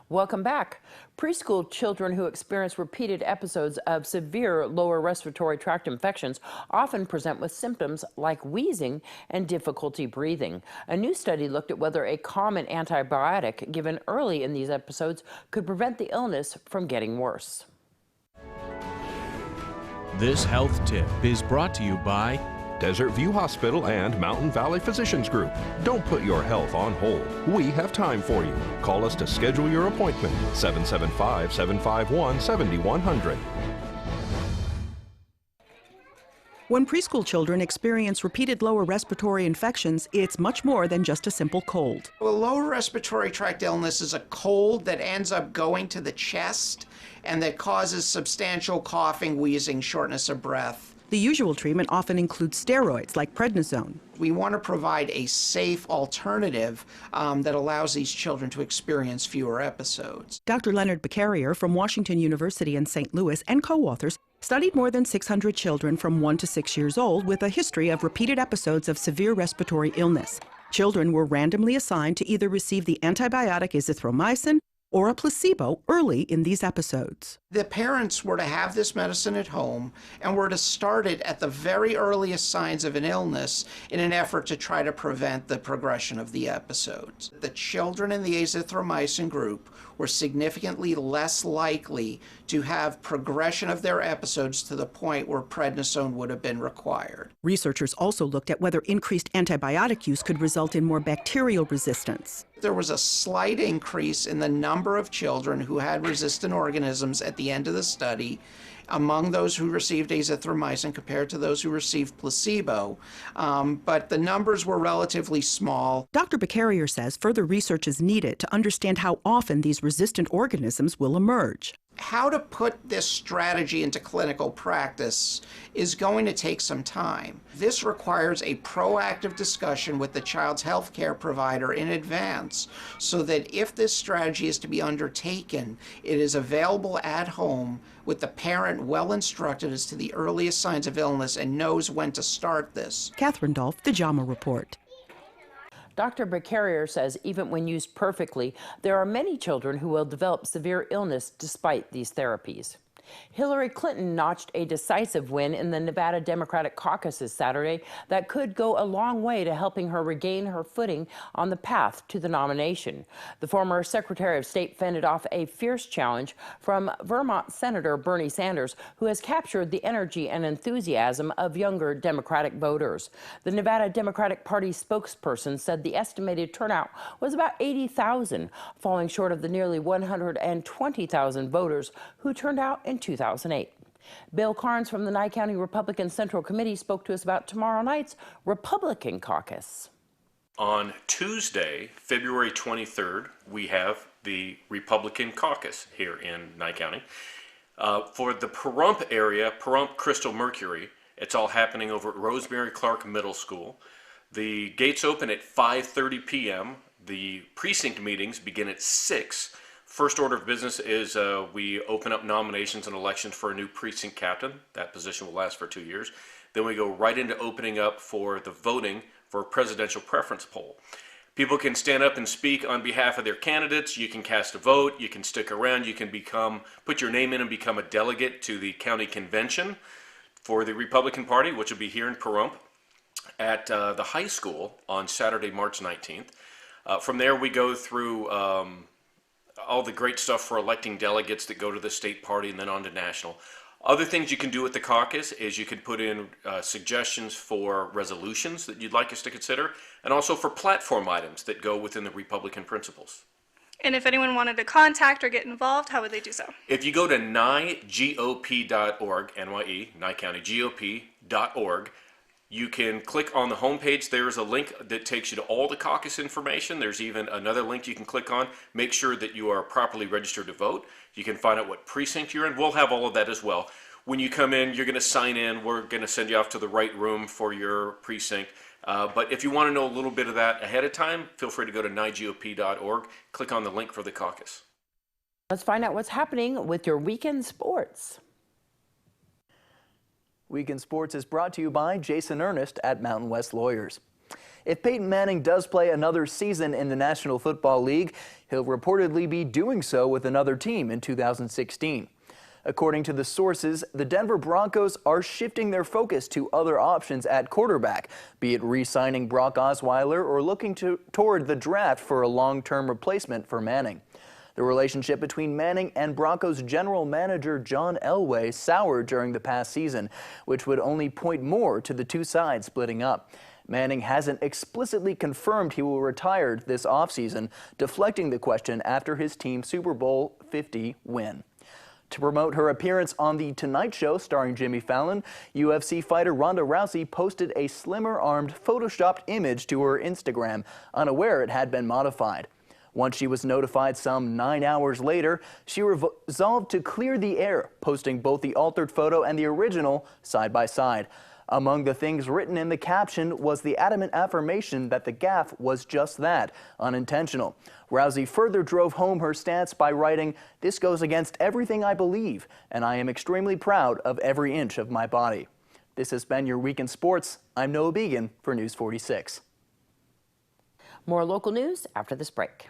Welcome back. Preschool children who experience repeated episodes of severe lower respiratory tract infections often present with symptoms like wheezing and difficulty breathing. A new study looked at whether a common antibiotic given early in these episodes could prevent the illness from getting worse. This health tip is brought to you by Desert View Hospital and Mountain Valley Physicians Group. Don't put your health on hold. We have time for you. Call us to schedule your appointment. 775-751-7100. When preschool children experience repeated lower respiratory infections, it's much more than just a simple cold. Well, lower respiratory tract illness is a cold that ends up going to the chest and that causes substantial coughing, wheezing, shortness of breath. The usual treatment often includes steroids like prednisone. We want to provide a safe alternative that allows these children to experience fewer episodes. Dr. Leonard Beccarrier from Washington University in St. Louis and co-authors studied more than 600 children from 1 to 6 years old with a history of repeated episodes of severe respiratory illness. Children were randomly assigned to either receive the antibiotic azithromycin or a placebo early in these episodes. The parents were to have this medicine at home and were to start it at the very earliest signs of an illness in an effort to try to prevent the progression of the episodes. The children in the azithromycin group were significantly less likely to have progression of their episodes to the point where prednisone would have been required. Researchers also looked at whether increased antibiotic use could result in more bacterial resistance. There was a slight increase in the number of children who had resistant organisms at the end of the study among those who received azithromycin compared to those who received placebo, but the numbers were relatively small. Dr. Beccarrier says further research is needed to understand how often these resistant organisms will emerge. How to put this strategy into clinical practice is going to take some time. This requires a proactive discussion with the child's health care provider in advance so that if this strategy is to be undertaken, it is available at home with the parent well instructed as to the earliest signs of illness and knows when to start this. Catherine Dolf, The JAMA Report. Dr. Beccarrier says even when used perfectly, there are many children who will develop severe illness despite these therapies. Hillary Clinton notched a decisive win in the Nevada Democratic caucuses Saturday that could go a long way to helping her regain her footing on the path to the nomination. The former Secretary of State fended off a fierce challenge from Vermont Senator Bernie Sanders, who has captured the energy and enthusiasm of younger Democratic voters. The Nevada Democratic Party spokesperson said the estimated turnout was about 80,000, falling short of the nearly 120,000 voters who turned out in 2008. Bill Carns from the Nye County Republican Central Committee spoke to us about tomorrow night's Republican caucus. On Tuesday, February 23rd, we have the Republican caucus here in Nye County. For the Pahrump area, Pahrump Crystal Mercury, it's all happening over at Rosemary Clark Middle School. The gates open at 5:30 p.m. The precinct meetings begin at 6. First order of business is we open up nominations and elections for a new precinct captain. That position will last for 2 years. Then we go right into opening up for the voting for a presidential preference poll. People can stand up and speak on behalf of their candidates. You can cast a vote. You can stick around. You can put your name in and become a delegate to the county convention for the Republican Party, which will be here in Pahrump at the high school on Saturday, March 19th. From there, we go through all the great stuff for electing delegates that go to the state party and then on to national. Other things you can do with the caucus is you can put in suggestions for resolutions that you'd like us to consider, and also for platform items that go within the Republican principles. And if anyone wanted to contact or get involved, how would they do so? If you go to nyegop.org, N-Y-E, NyeCountyGOP.org, you can click on the homepage. There's a link that takes you to all the caucus information. There's even another link you can click on. Make sure that you are properly registered to vote. You can find out what precinct you're in. We'll have all of that as well. When you come in, you're going to sign in. We're going to send you off to the right room for your precinct. But if you want to know a little bit of that ahead of time, feel free to go to nygop.org. Click on the link for the caucus. Let's find out what's happening with your weekend sports. Weekend Sports is brought to you by Jason Ernest at Mountain West Lawyers. If Peyton Manning does play another season in the National Football League, He'll reportedly be doing so with another team in 2016. According to the sources, the Denver Broncos are shifting their focus to other options at quarterback, be it re-signing Brock Osweiler or looking toward the draft for a long-term replacement for Manning. The relationship between Manning and Broncos general manager John Elway soured during the past season, which would only point more to the two sides splitting up. Manning hasn't explicitly confirmed he will retire this offseason, deflecting the question after his team's Super Bowl 50 win. To promote her appearance on The Tonight Show starring Jimmy Fallon, UFC fighter Ronda Rousey posted a slimmer-armed photoshopped image to her Instagram, unaware it had been modified. Once she was notified some 9 hours later, she resolved to clear the air, posting both the altered photo and the original side by side. Among the things written in the caption was the adamant affirmation that the gaffe was just that, unintentional. Rousey further drove home her stance by writing, "This goes against everything I believe, and I am extremely proud of every inch of my body." This has been your Week in Sports. I'm Noah Began for News 46. More local news after this break.